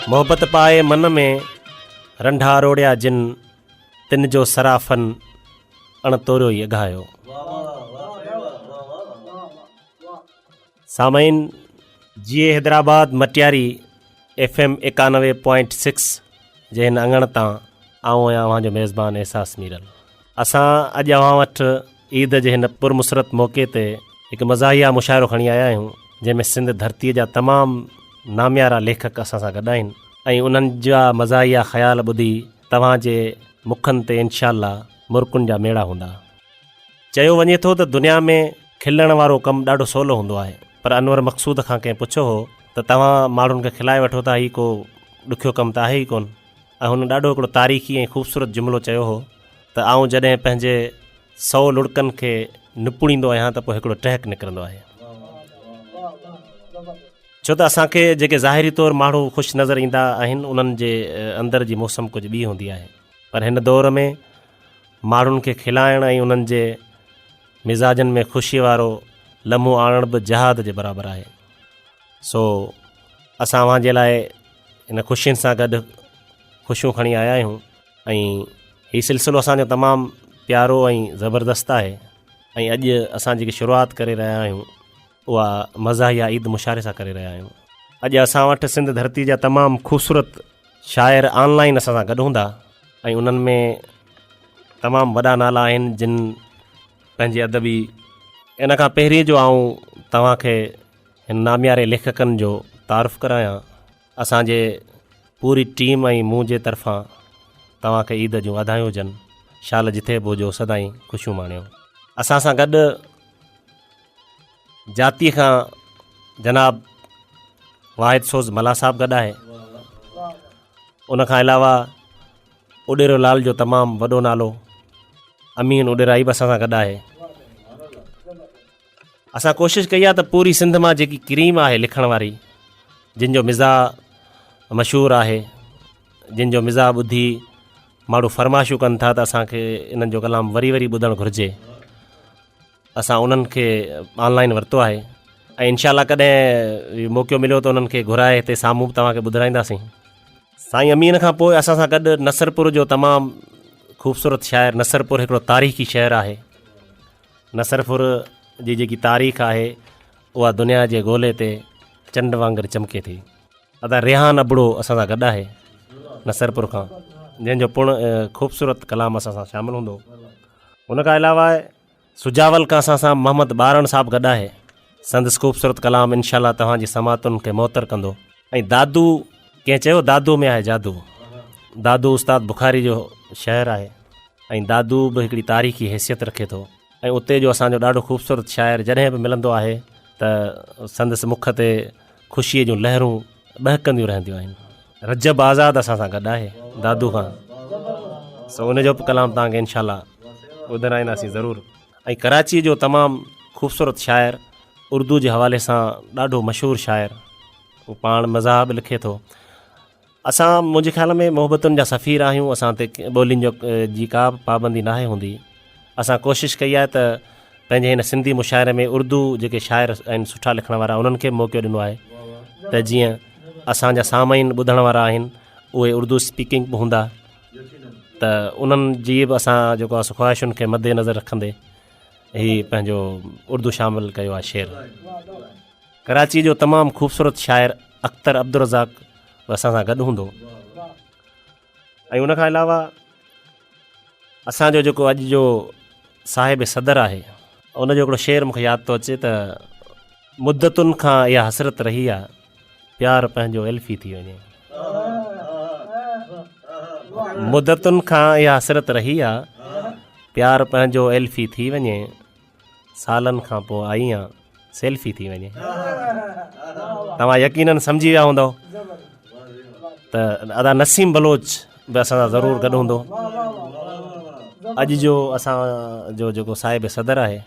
मोहब्बत पाए मन में रंढा रोड़िया जिन तिन जो सराफन अण तोरियो ई अघायो। सामईन जीए हैदराबाद मटियारी FM 91.6 जे हिन अङण तां आऊं आहियां अव्हांजो मेज़बान एहसास मीरल। असां अॼु अव्हां वटि ईद जे हिन पुरमुसरत मौक़े ते हिकु मज़ाहिया मुशाइरो खणी आया आहियूं, जंहिंमें सिंध धरतीअ जा तमामु नामियारा लेखक असां सां गॾु आहिनि ऐं उन्हनि जा मज़ाहिया ख़्याल ॿुधी तव्हांजे मुखनि ते इंशाअल्लाह मुर्कुनि जा मेड़ा हूंदा। चयो वञे थो त दुनिया में खिलण वारो कमु ॾाढो सवलो हूंदो आहे, पर अनवर मक़सूद खां कंहिं पुछियो हो त तव्हां माण्हुनि खे खिलाए वठो था, हीउ को ॾुखियो कमु त आहे ई कोन। ऐं हुन ॾाढो हिकिड़ो तारीख़ी ऐं ख़ूबसूरत जुमिलो चयो हो त आऊं जॾहिं पंहिंजे 100 लुड़कनि खे निपुड़ींदो आहियां त पोइ हिकिड़ो टहक निकिरंदो आहे। छो त असांखे जेके ज़ाहिरी तौरु माण्हू ख़ुशि नज़र ईंदा आहिनि उन्हनि जे अंदरि जी मौसम कुझु ॿी हूंदी आहे, पर हिन दौर में माण्हुनि खे खिलाइण ऐं उन्हनि जे मिज़ाजनि में ख़ुशीअ वारो लम्हो आणण बि जहाद जे बराबरि आहे। सो असां अव्हांजे लाइ हिन ख़ुशियुनि सां गॾु ख़ुशियूं खणी आया आहियूं ऐं हीउ सिलसिलो असांजो तमामु प्यारो ऐं ज़बरदस्त आहे। ऐं अॼु असां जेकी शुरूआति करे रहिया आहियूं उहा मज़ाहिया ईद मुशाइरे सां करे रहिया आहियूं। अॼु असां वटि सिंध धरती जा तमामु ख़ूबसूरत शाइर ऑनलाइन असां सां गॾु हूंदा ऐं उन्हनि में तमामु वॾा नाला आहिनि जिन पंहिंजे अदबी। इन खां पहिरीं जो आऊं तव्हांखे हिन नामियारे लेखकनि जो तारुफ़ु करायां, असांजे पूरी टीम ऐं मूं जे तरफ़ां तव्हांखे ईद जूं वाधायूं हुजनि। शाल जिथे बि हुजो सदाईं ख़ुशियूं माणियो। असां सां गॾु जातीअ खां जनाब वाहिद सोज़ मला साहब गॾु आहे। उनखां अलावा उॾेरो लाल जो तमामु वॾो नालो अमीन उॾेराई बि असां सां गॾु आहे। असां कोशिशि कई आहे त पूरी सिंध मां जेकी क्रीम आहे लिखण वारी, जिन जो मिज़ाज मशहूरु आहे, जिन जो मिज़ाज ॿुधी माण्हू फरमाइशूं कनि था त असांखे इन्हनि जो कलाम वरी वरी ॿुधणु घुरिजे, असां उन्हनि खे ऑनलाइन वरितो आहे ऐं इंशाअल्लाह कॾहिं मौक़ो मिलियो त उन्हनि खे घुराए हिते साम्हूं तव्हांखे ॿुधाईंदासीं। साईं अमीन खां पोइ असां सां गॾु नसरपुर जो तमामु ख़ूबसूरत शाइर। नसरपुर हिकिड़ो तारीख़ी शहरु आहे। नसरपुर जी जेकी तारीख़ आहे उहा दुनिया जे ॻोल्हे ते चंड वांगुरु चमके थी। अदा रेहान अबड़ो असां सां गॾु आहे नसरपुर खां, जंहिंजो ख़ूबसूरत कलाम असां सां शामिलु हूंदो। हुनखां अलावा सुजावल खां असां सां मोहम्मद बारन साहब गॾु आहे। संदसि ख़ूबसूरत कलाम इंशाअल्लाह तव्हांजी समातुनि खे मुअतर कंदो। ऐं दादू, कंहिं चयो दादू में आहे जादू, दादू उस्ताद बुखारी जो शहरु आहे ऐं दादू बि हिकिड़ी तारीख़ी हैसियत रखे थो ऐं उते जो असांजो ॾाढो ख़ूबसूरत शाइर जॾहिं बि मिलंदो आहे त संदसि मुख ते ख़ुशीअ जूं लहरूं बहकंदियूं रहंदियूं आहिनि। रजब आज़ाद असां सां गॾु आहे दादू खां, सो उनजो बि कलाम तव्हांखे इंशाअल्लाह ॿुधाईंदासीं ज़रूरु। ऐं कराची जो तमामु ख़ूबसूरत शाइर, उर्दू जे हवाले सां ॾाढो मशहूरु शाइर, उहो पाण मज़ाह बि लिखे थो। असां मुंहिंजे ख़्याल में मोहबतुनि जा सफ़ीर आहियूं। असां ते ॿोलियुनि जी का बि पाबंदी नाहे हूंदी। असां कोशिशि कई आहे त पंहिंजे हिन सिंधी मुशाइरे में उर्दू जेके शाइर आहिनि सुठा लिखण वारा, उन्हनि खे मौक़ो ॾिनो आहे त जीअं असांजा सामाइन ॿुधण वारा आहिनि उहे उर्दू स्पीकिंग बि हूंदा, त उन्हनि जी बि असां जेको आहे ख़्वाहिशुनि खे मद्देनज़र रखंदे हीउ पंहिंजो उर्दू शामिलु कयो आहे शेर। कराची जो तमामु ख़ूबसूरत शाइर अख़्तर अब्दुल रज़ाक बि असां सां गॾु हूंदो। ऐं उनखां अलावा असांजो जेको अॼु जो साहिब सदर आहे उनजो हिकिड़ो शेर मूंखे यादि थो अचे त मुद्दतुनि खां इहा हसरत रही आहे, प्यार पंहिंजो एल्फी थी वञे। मुद्दतुनि खां इहा हसरत रही आहे, प्यार पंहिंजो एल्फी थी वञे, सालनि खां पोइ आई आहे सेल्फी थी वञे। तव्हां यकीनन सम्झी विया हूंदव त अदा नसीम बलोच बि असां सां ज़रूरु गॾु हूंदो। अॼु जो असांजो जेको साहिब सदर आहे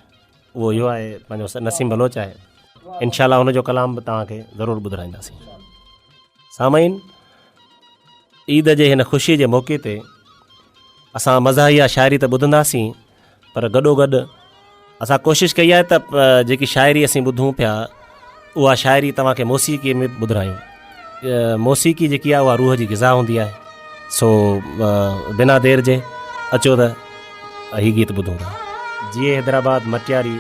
उहो इहो आहे, पंहिंजो नसीम बलोच आहे। इंशाअल्लाह हुनजो कलाम बि तव्हांखे ज़रूरु ॿुधाईंदासीं। सामाइन, ईद जे हिन ख़ुशीअ जे मौक़े ते असां मज़ाहिया शाइरी त ॿुधंदासीं, पर गॾोगॾु असां कोशिशि कई आहे त जेकी शाइरी असीं ॿुधूं पिया उहा शाइरी तव्हांखे मौसीक़ीअ में ॿुधायूं। मौसीक़ी जेकी आहे उहा रूह जी ग़िज़ा हूंदी आहे। सो बिना देर जे अचो त हीउ गीत ॿुधूं था। जीअं हैदराबाद मटियारी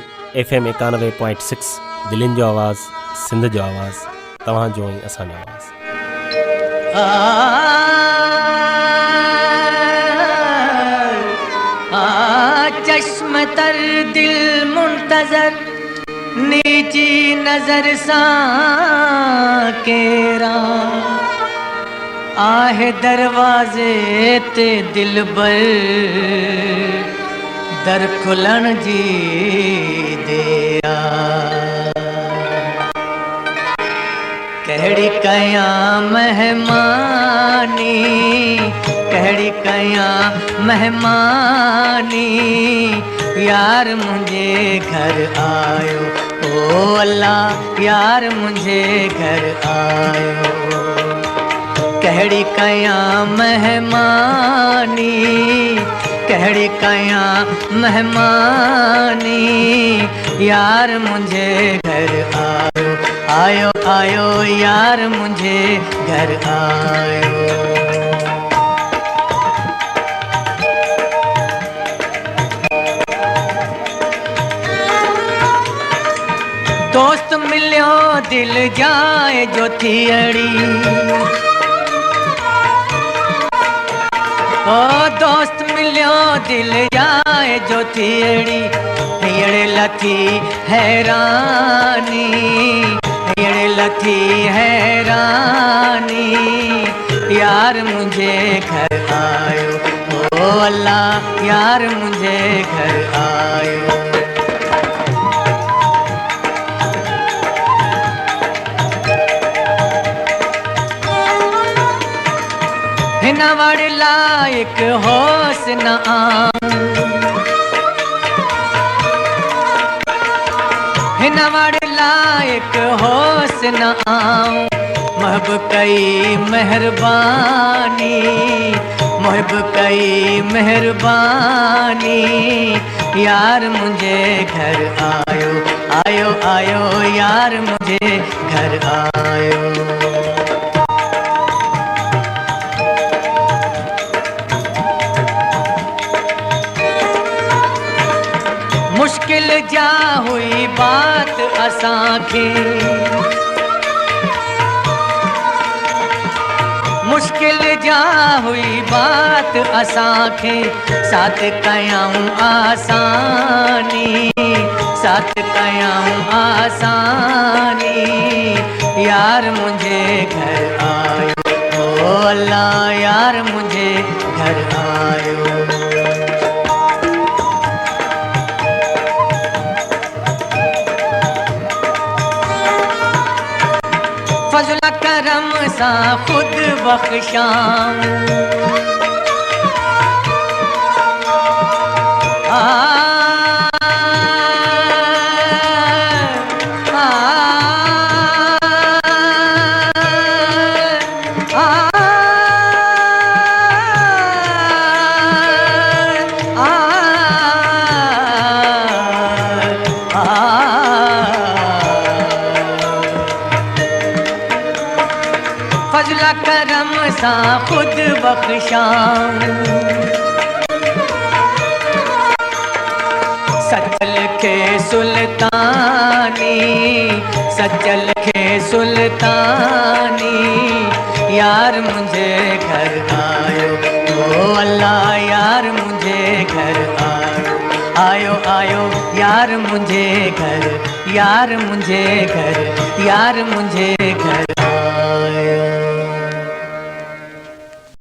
FM 91.6 दिलनि जो आवाज़, सिंध जो आवाज़, तव्हांजो ऐं असांजो आवाज़। चश्म तर दिल मुंतजर नीची नजर सा केरा आहे दरवाजे ते दिल बर दर खुलण जी देरा कहड़ी कया मेहमानी कहड़ी कया मेहमानी यार मुझे घर आयो ओ अल्लाह यार मुझे घर आयो कहड़ी कया मेहमानी कहड़ी कया मेहमानी यार मुझे घर आयो आयो आयो यार मुझे घर आयो दोस्त मिलियो दिल जाए जो थियड़ी ओ दोस्त मिलियो दिल जाए जो थियड़ी हियड़े लथी हैरानी हियड़े लथी हैरानी यार मुझे घर आयो ओ अल्लाह यार मुझे घर आयो हिना वड़ लायक होस न आऊं हिना वड़ लायक होस न आऊं महब कई मेहरबानी महब कई मेहरबानी यार मुझे घर आयो आयो आयो यार मुझे घर आयो मुश्किल जा हुई बात असांखे मुश्किल जा हुई बात असांखे साथ कयाऊं आसानी साथ कयाऊं आसानी यार मुझे घर आयो ओ अल्लाह यार मुझे घर आयो फजल करम सा खुद बख्शाऊं फजल करम सा खुद बख्शाऊं सचल के सुल्तानी सचल के सुल्तानी यार मुझे घर आयो ओ अल्लाह यार मुझे घर आयो आयो आयो यार मुझे घर यार मुझे घर यार मुझे घर